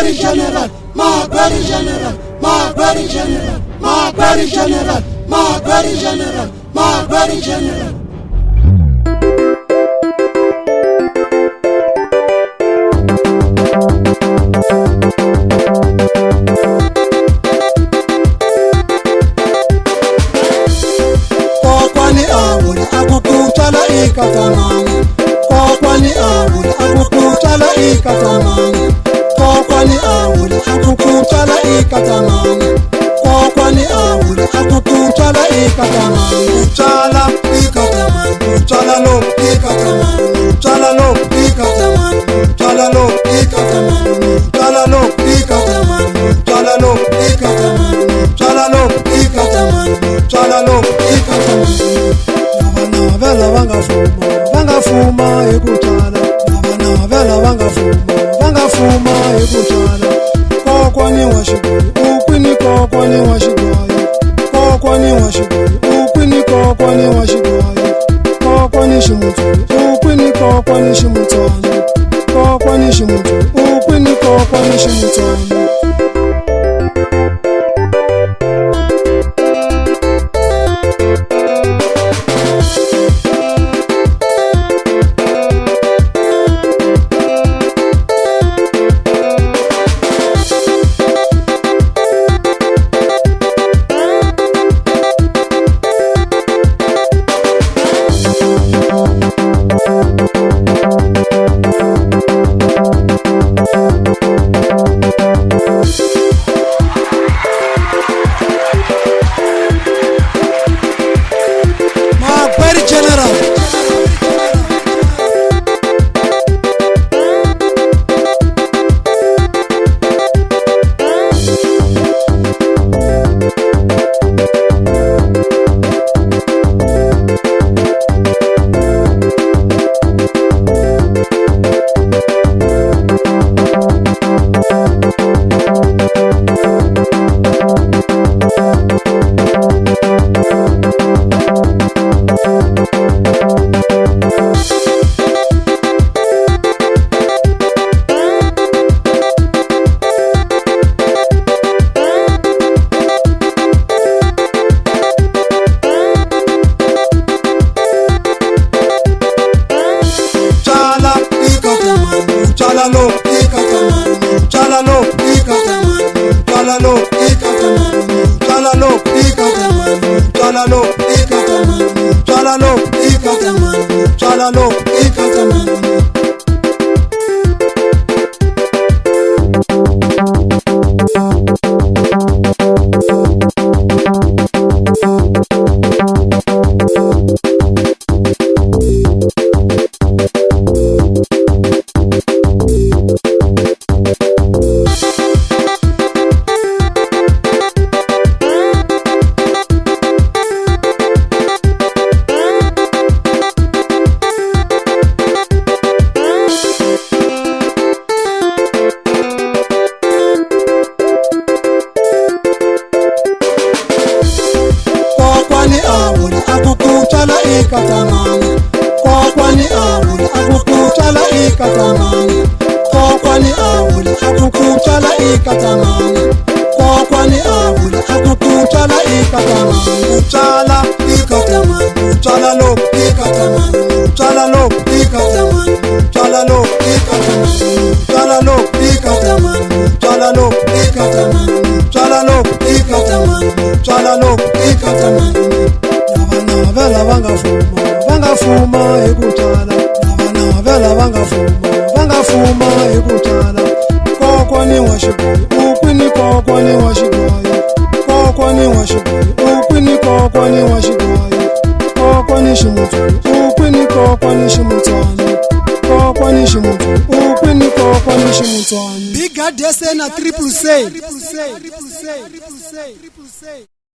maguere general, maguere general, maguere general, maguere general, maguere general, maguere general. Kokwani awula akukutshala ikatamani, kokwani awula akukutshala ikatamani, kokwani awula akukutshala ikatamani, kokwani awula akukutshala ikatamani. Utshala ikatamani, utshala lo ikatamani, utshala lo ikatamani, utshala lo ikatamani, utshala lo ikatamani, utshala lo ikatamani, utshala lo ikatamani, utshala lo ikatamani. Nabana vela vangafuma ekutshala, nabana vela vangafuma ekutshala. Kokwani wa xiboyi ukwini, kokwani wa xiboyi, kokwani wa xiboyi ukwini, kokwani wa xiboyi, kokwani ximutsuli ukwini, kokwani ximutswana, kokwani ximutsuli ukwini, kokwani ximutswana. Utshala lo ikatamani, utshala lo ikatamani, utshala lo ikatamani, utshala lo ikatamani, utshala lo ikatamani, utshala lo ikatamani, utshala lo ikatamani. Kokwani awula akukutshala ikatamani, kokwani awula akukutshala ikatamani, kokwani awula akukutshala ikatamani, kokwani awula akukutshala ikatamani. Utshala ikatamani, utshala lo ikatamani, utshala lo ikatamani, utshala lo ikatamani, utshala lo ikatamani, utshala lo ikatamani, utshala lo ikatamani, utshala lo ikatamani. Nabana vela vangafuma ekutshala, nabana vela vangafuma ekutshala. Kokwani wa xiboyi ukwini, kokwani wa xiboyi, kokwani wa xiboyi ukwini, kokwani wa xiboyi, kokwani ximutsuli ukwini, kokwani ximutswana, kokwani ximutsuli ukwini, kokwani ximutswana. Big God na triple say.